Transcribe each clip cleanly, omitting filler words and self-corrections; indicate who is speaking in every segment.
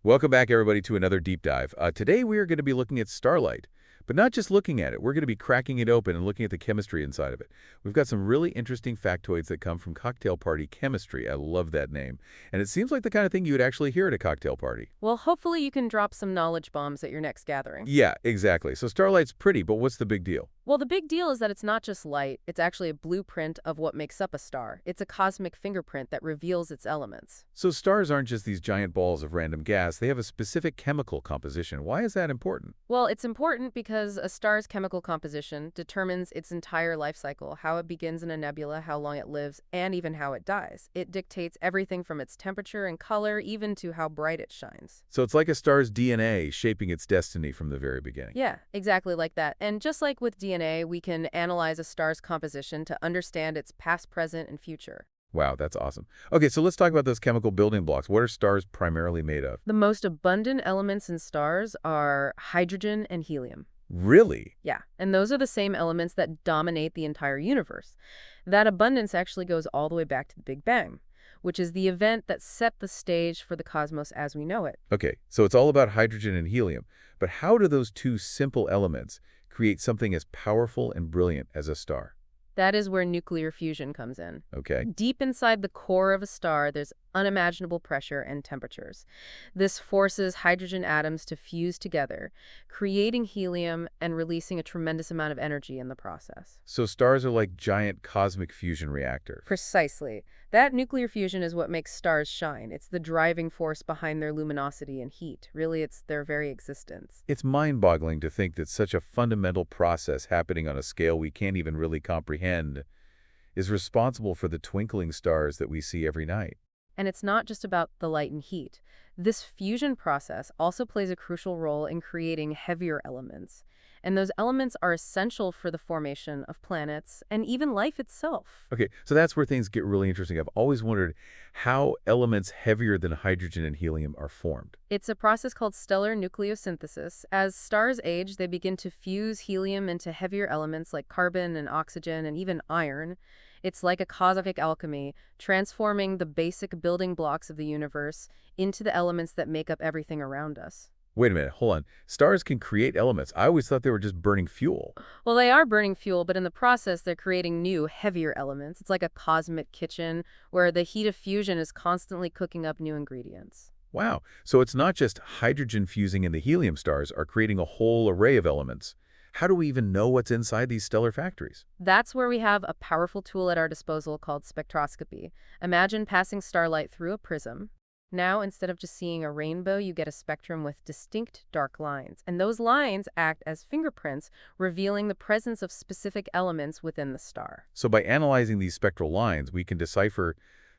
Speaker 1: Welcome back, everybody, to another deep dive. Today, we are going to be looking at Starlight, but not just looking at it. We're going to be cracking it open and looking at the chemistry inside of it. We've got some really interesting factoids that come from cocktail party chemistry. I love that name. And it seems like the kind of thing you would actually hear at a cocktail party.
Speaker 2: Well, hopefully you can drop some knowledge bombs at your next gathering.
Speaker 1: Yeah, exactly. So Starlight's pretty, but what's the big deal?
Speaker 2: Well, the big deal is that it's not just light, it's actually a blueprint of what makes up a star. It's a cosmic fingerprint that reveals its elements.
Speaker 1: So stars aren't just these giant balls of random gas. They have a specific chemical composition. Why is that important?
Speaker 2: Well, it's important because a star's chemical composition determines its entire life cycle, how it begins in a nebula, how long it lives, and even how it dies. It dictates everything from its temperature and color, even to how bright it shines.
Speaker 1: So it's like a star's DNA shaping its destiny from the very beginning.
Speaker 2: Yeah, exactly like that. And just like with DNA, we can analyze a star's composition to understand its past, present, and future.
Speaker 1: Wow, that's awesome. Okay, so let's talk about those chemical building blocks. What are stars primarily made of?
Speaker 2: The most abundant elements in stars are hydrogen and helium.
Speaker 1: Really?
Speaker 2: Yeah, and those are the same elements that dominate the entire universe. That abundance actually goes all the way back to the Big Bang, which is the event that set the stage for the cosmos as we know it.
Speaker 1: Okay, so it's all about hydrogen and helium. But how do those two simple elements create something as powerful and brilliant as a star?
Speaker 2: That is where nuclear fusion comes in.
Speaker 1: Okay.
Speaker 2: Deep inside the core of a star, there's unimaginable pressure and temperatures. This forces hydrogen atoms to fuse together, creating helium and releasing a tremendous amount of energy in the process.
Speaker 1: So stars are like giant cosmic fusion reactors.
Speaker 2: Precisely. That nuclear fusion is what makes stars shine. It's the driving force behind their luminosity and heat. Really, it's their very existence.
Speaker 1: It's mind-boggling to think that such a fundamental process happening on a scale we can't even really comprehend is responsible for the twinkling stars that we see every night.
Speaker 2: And it's not just about the light and heat. This fusion process also plays a crucial role in creating heavier elements. And those elements are essential for the formation of planets and even life itself.
Speaker 1: Okay, so that's where things get really interesting. I've always wondered how elements heavier than hydrogen and helium are formed.
Speaker 2: It's a process called stellar nucleosynthesis. As stars age, they begin to fuse helium into heavier elements like carbon and oxygen and even iron. It's like a cosmic alchemy, transforming the basic building blocks of the universe into the elements that make up everything around us.
Speaker 1: Wait a minute, hold on. Stars can create elements. I always thought they were just burning fuel.
Speaker 2: Well, they are burning fuel, but in the process, they're creating new, heavier elements. It's like a cosmic kitchen where the heat of fusion is constantly cooking up new ingredients.
Speaker 1: Wow, so it's not just hydrogen fusing and the helium stars are creating a whole array of elements. How do we even know what's inside these stellar factories?
Speaker 2: That's where we have a powerful tool at our disposal called spectroscopy. Imagine passing starlight through a prism. Now, instead of just seeing a rainbow, you get a spectrum with distinct dark lines. And those lines act as fingerprints, revealing the presence of specific elements within the star.
Speaker 1: So by analyzing these spectral lines, we can decipher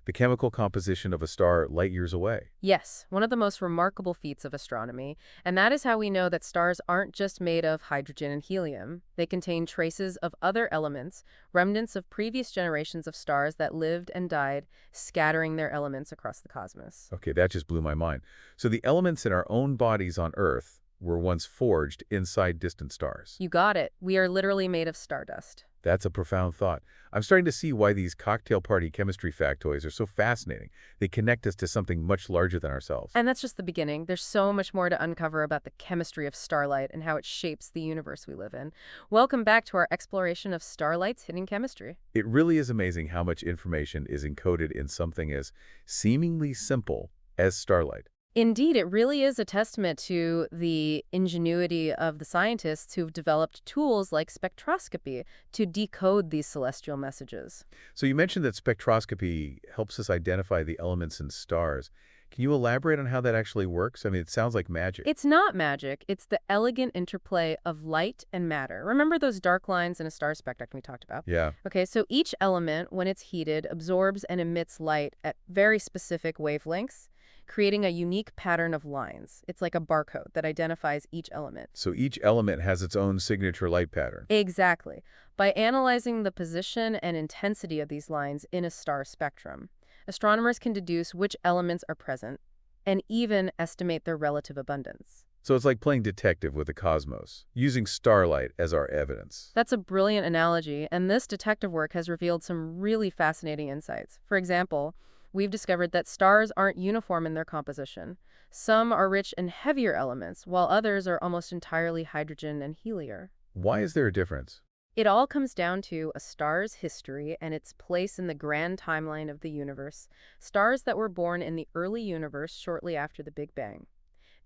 Speaker 1: the chemical composition of a star light years away.
Speaker 2: Yes, one of the most remarkable feats of astronomy, and that is how we know that stars aren't just made of hydrogen and helium. They contain traces of other elements, remnants of previous generations of stars that lived and died, scattering their elements across the cosmos.
Speaker 1: Okay, that just blew my mind. So the elements in our own bodies on Earth were once forged inside distant stars.
Speaker 2: You got it. We are literally made of stardust.
Speaker 1: That's a profound thought. I'm starting to see why these cocktail party chemistry factoids are so fascinating. They connect us to something much larger than ourselves.
Speaker 2: And that's just the beginning. There's so much more to uncover about the chemistry of starlight and how it shapes the universe we live in. Welcome back to our exploration of starlight's hidden chemistry.
Speaker 1: It really is amazing how much information is encoded in something as seemingly simple as starlight.
Speaker 2: Indeed, it really is a testament to the ingenuity of the scientists who've developed tools like spectroscopy to decode these celestial messages.
Speaker 1: So you mentioned that spectroscopy helps us identify the elements in stars. Can you elaborate on how that actually works? I mean, it sounds like magic.
Speaker 2: It's not magic. It's the elegant interplay of light and matter. Remember those dark lines in a star spectrum we talked about?
Speaker 1: Yeah.
Speaker 2: Okay, so each element, when it's heated, absorbs and emits light at very specific wavelengths, creating a unique pattern of lines. It's like a barcode that identifies each element.
Speaker 1: So each element has its own signature light pattern.
Speaker 2: Exactly. By analyzing the position and intensity of these lines in a star spectrum, astronomers can deduce which elements are present and even estimate their relative abundance.
Speaker 1: So it's like playing detective with the cosmos, using starlight as our evidence.
Speaker 2: That's a brilliant analogy, and this detective work has revealed some really fascinating insights. For example, we've discovered that stars aren't uniform in their composition. Some are rich in heavier elements, while others are almost entirely hydrogen and helium.
Speaker 1: Why is there a difference?
Speaker 2: It all comes down to a star's history and its place in the grand timeline of the universe. Stars that were born in the early universe shortly after the Big Bang.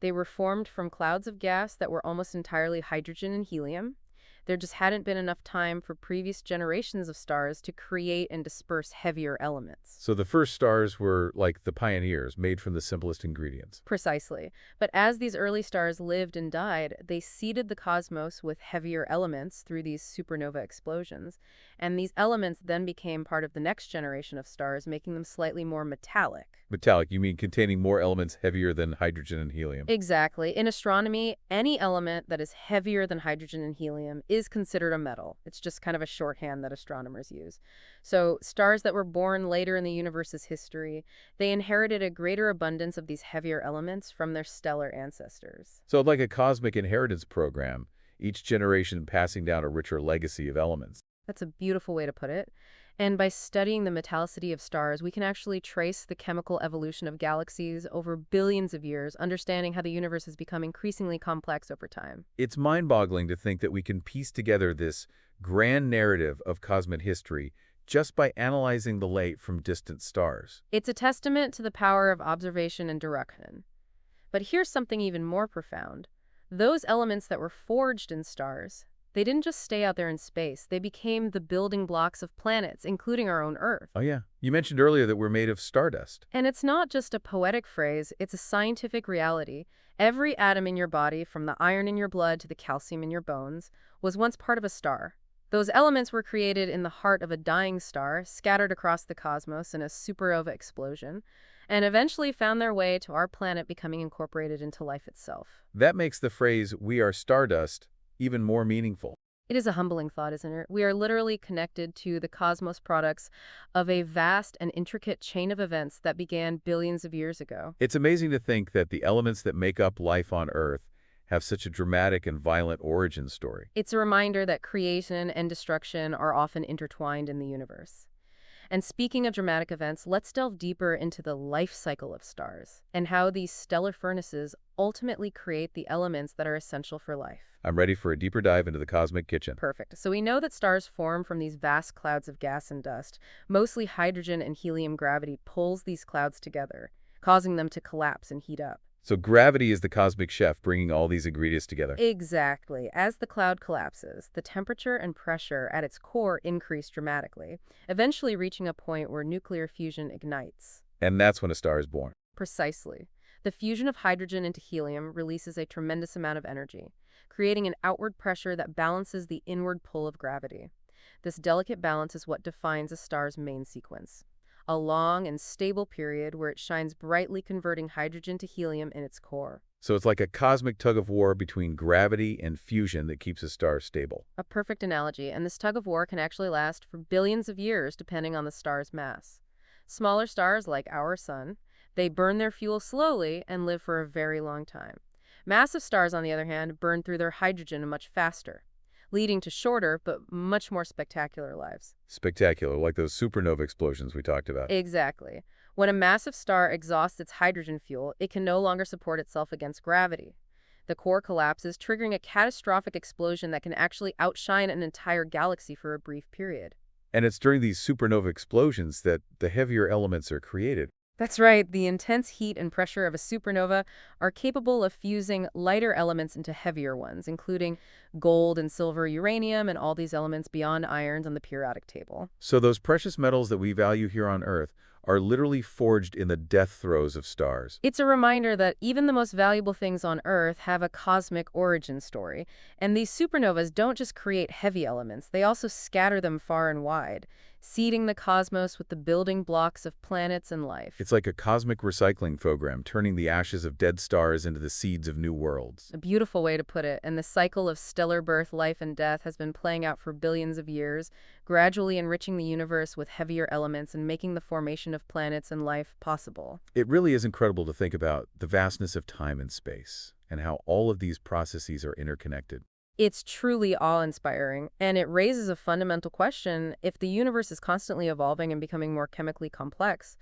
Speaker 2: They were formed from clouds of gas that were almost entirely hydrogen and helium. There just hadn't been enough time for previous generations of stars to create and disperse heavier elements.
Speaker 1: So the first stars were like the pioneers, made from the simplest ingredients.
Speaker 2: Precisely. But as these early stars lived and died, they seeded the cosmos with heavier elements through these supernova explosions. And these elements then became part of the next generation of stars, making them slightly more metallic.
Speaker 1: Metallic, you mean containing more elements heavier than hydrogen and helium?
Speaker 2: Exactly. In astronomy, any element that is heavier than hydrogen and helium is considered a metal. It's just kind of a shorthand that astronomers use. So stars that were born later in the universe's history, they inherited a greater abundance of these heavier elements from their stellar ancestors.
Speaker 1: So like a cosmic inheritance program, each generation passing down a richer legacy of elements.
Speaker 2: That's a beautiful way to put it. And by studying the metallicity of stars, we can actually trace the chemical evolution of galaxies over billions of years, understanding how the universe has become increasingly complex over time.
Speaker 1: It's mind-boggling to think that we can piece together this grand narrative of cosmic history just by analyzing the light from distant stars.
Speaker 2: It's a testament to the power of observation and deduction. But here's something even more profound. Those elements that were forged in stars, they didn't just stay out there in space. They became the building blocks of planets, including our own Earth.
Speaker 1: Oh yeah, you mentioned earlier that we're made of stardust.
Speaker 2: And it's not just a poetic phrase, it's a scientific reality. Every atom in your body, from the iron in your blood to the calcium in your bones, was once part of a star. Those elements were created in the heart of a dying star, scattered across the cosmos in a supernova explosion, and eventually found their way to our planet, becoming incorporated into life itself.
Speaker 1: That makes the phrase, "we are stardust," even more meaningful.
Speaker 2: It is a humbling thought, isn't it? We are literally connected to the cosmos products of a vast and intricate chain of events that began billions of years ago.
Speaker 1: It's amazing to think that the elements that make up life on Earth have such a dramatic and violent origin story.
Speaker 2: It's a reminder that creation and destruction are often intertwined in the universe. And speaking of dramatic events, let's delve deeper into the life cycle of stars and how these stellar furnaces ultimately create the elements that are essential for life.
Speaker 1: I'm ready for a deeper dive into the cosmic kitchen.
Speaker 2: Perfect. So we know that stars form from these vast clouds of gas and dust. Mostly hydrogen and helium gravity pulls these clouds together, causing them to collapse and heat up.
Speaker 1: So gravity is the cosmic chef bringing all these ingredients together.
Speaker 2: Exactly. As the cloud collapses, the temperature and pressure at its core increase dramatically, eventually reaching a point where nuclear fusion ignites.
Speaker 1: And that's when a star is born.
Speaker 2: Precisely. The fusion of hydrogen into helium releases a tremendous amount of energy, creating an outward pressure that balances the inward pull of gravity. This delicate balance is what defines a star's main sequence. A long and stable period where it shines brightly, converting hydrogen to helium in its core.
Speaker 1: So it's like a cosmic tug-of-war between gravity and fusion that keeps a star stable.
Speaker 2: A perfect analogy, and this tug-of-war can actually last for billions of years depending on the star's mass. Smaller stars like our sun, they burn their fuel slowly and live for a very long time. Massive stars, on the other hand, burn through their hydrogen much faster, leading to shorter but much more spectacular lives.
Speaker 1: Spectacular, like those supernova explosions we talked about.
Speaker 2: Exactly. When a massive star exhausts its hydrogen fuel, it can no longer support itself against gravity. The core collapses, triggering a catastrophic explosion that can actually outshine an entire galaxy for a brief period.
Speaker 1: And it's during these supernova explosions that the heavier elements are created.
Speaker 2: That's right, the intense heat and pressure of a supernova are capable of fusing lighter elements into heavier ones, including gold and silver, uranium, and all these elements beyond irons on the periodic table.
Speaker 1: So those precious metals that we value here on Earth are literally forged in the death throes of stars.
Speaker 2: It's a reminder that even the most valuable things on Earth have a cosmic origin story. And these supernovas don't just create heavy elements, they also scatter them far and wide, seeding the cosmos with the building blocks of planets and life.
Speaker 1: It's like a cosmic recycling program, turning the ashes of dead stars into the seeds of new worlds.
Speaker 2: A beautiful way to put it, and the cycle of stellar birth, life, and death has been playing out for billions of years, gradually enriching the universe with heavier elements and making the formation of planets and life possible.
Speaker 1: It really is incredible to think about the vastness of time and space, and how all of these processes are interconnected.
Speaker 2: It's truly awe-inspiring, and it raises a fundamental question. If the universe is constantly evolving and becoming more chemically complex,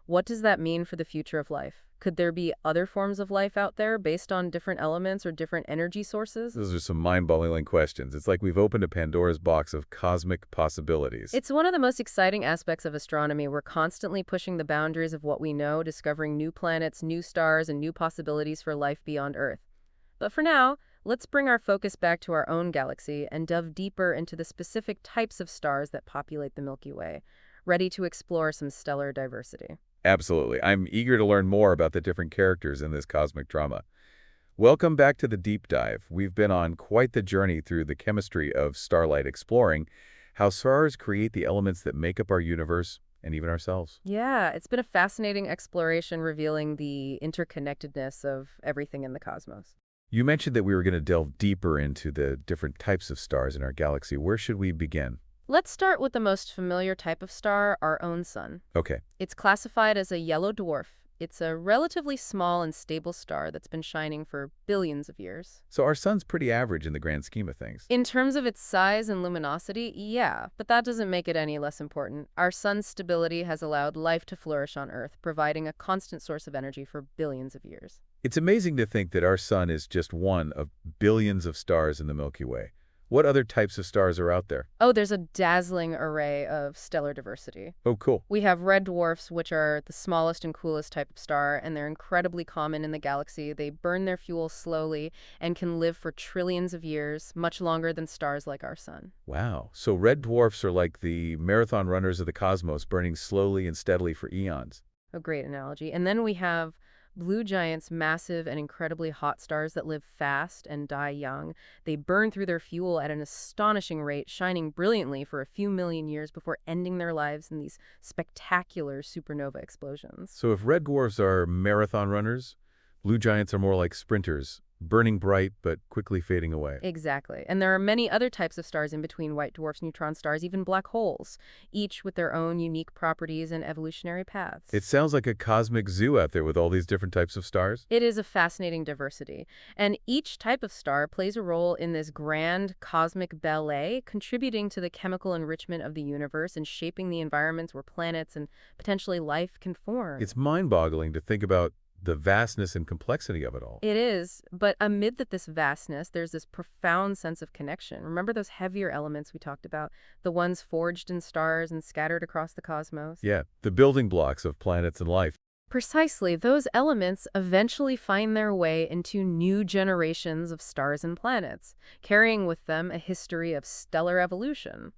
Speaker 2: What does that mean for the future of life? Could there be other forms of life out there based on different elements or different energy sources?
Speaker 1: Those are some mind-boggling questions. It's like we've opened a Pandora's box of cosmic possibilities.
Speaker 2: It's one of the most exciting aspects of astronomy. We're constantly pushing the boundaries of what we know, discovering new planets, new stars, and new possibilities for life beyond Earth. But for now, let's bring our focus back to our own galaxy and delve deeper into the specific types of stars that populate the Milky Way, ready to explore some stellar diversity.
Speaker 1: Absolutely. I'm eager to learn more about the different characters in this cosmic drama. Welcome back to the deep dive. We've been on quite the journey through the chemistry of starlight, exploring how stars create the elements that make up our universe and even ourselves.
Speaker 2: Yeah, it's been a fascinating exploration revealing the interconnectedness of everything in the cosmos.
Speaker 1: You mentioned that we were going to delve deeper into the different types of stars in our galaxy. Where should we begin?
Speaker 2: Let's start with the most familiar type of star, our own sun.
Speaker 1: Okay.
Speaker 2: It's classified as a yellow dwarf. It's a relatively small and stable star that's been shining for billions of years.
Speaker 1: So our sun's pretty average in the grand scheme of things.
Speaker 2: In terms of its size and luminosity, yeah, but that doesn't make it any less important. Our sun's stability has allowed life to flourish on Earth, providing a constant source of energy for billions of years.
Speaker 1: It's amazing to think that our sun is just one of billions of stars in the Milky Way. What other types of stars are out there?
Speaker 2: Oh, there's a dazzling array of stellar diversity.
Speaker 1: Oh, cool.
Speaker 2: We have red dwarfs, which are the smallest and coolest type of star, and they're incredibly common in the galaxy. They burn their fuel slowly and can live for trillions of years, much longer than stars like our sun.
Speaker 1: Wow. So red dwarfs are like the marathon runners of the cosmos, burning slowly and steadily for eons.
Speaker 2: A great analogy. And then we have blue giants, massive and incredibly hot stars that live fast and die young. They burn through their fuel at an astonishing rate, shining brilliantly for a few million years before ending their lives in these spectacular supernova explosions.
Speaker 1: So if red dwarfs are marathon runners, blue giants are more like sprinters, burning bright but quickly fading away.
Speaker 2: Exactly. And there are many other types of stars in between white dwarfs, neutron stars, even black holes, each with their own unique properties and evolutionary paths.
Speaker 1: It sounds like a cosmic zoo out there with all these different types of stars.
Speaker 2: It is a fascinating diversity, and each type of star plays a role in this grand cosmic ballet, contributing to the chemical enrichment of the universe and shaping the environments where planets and potentially life can form.
Speaker 1: It's mind-boggling to think about the vastness and complexity of it all.
Speaker 2: It is, but amid this vastness, there's this profound sense of connection. Remember those heavier elements we talked about, the ones forged in stars and scattered across the cosmos?
Speaker 1: Yeah, the building blocks of planets and life.
Speaker 2: Precisely, those elements eventually find their way into new generations of stars and planets, carrying with them a history of stellar evolution.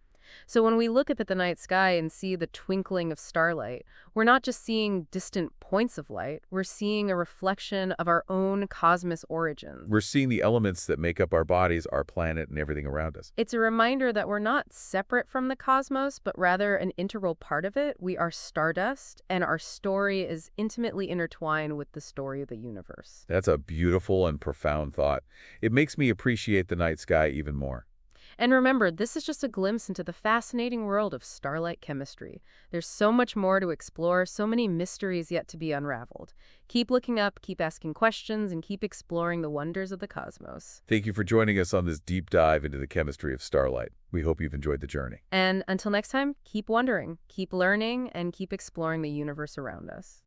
Speaker 2: So when we look up at the night sky and see the twinkling of starlight, we're not just seeing distant points of light, we're seeing a reflection of our own cosmic origins.
Speaker 1: We're seeing the elements that make up our bodies, our planet, and everything around us.
Speaker 2: It's a reminder that we're not separate from the cosmos, but rather an integral part of it. We are stardust, and our story is intimately intertwined with the story of the universe.
Speaker 1: That's a beautiful and profound thought. It makes me appreciate the night sky even more.
Speaker 2: And remember, this is just a glimpse into the fascinating world of starlight chemistry. There's so much more to explore, so many mysteries yet to be unraveled. Keep looking up, keep asking questions, and keep exploring the wonders of the cosmos.
Speaker 1: Thank you for joining us on this deep dive into the chemistry of starlight. We hope you've enjoyed the journey.
Speaker 2: And until next time, keep wondering, keep learning, and keep exploring the universe around us.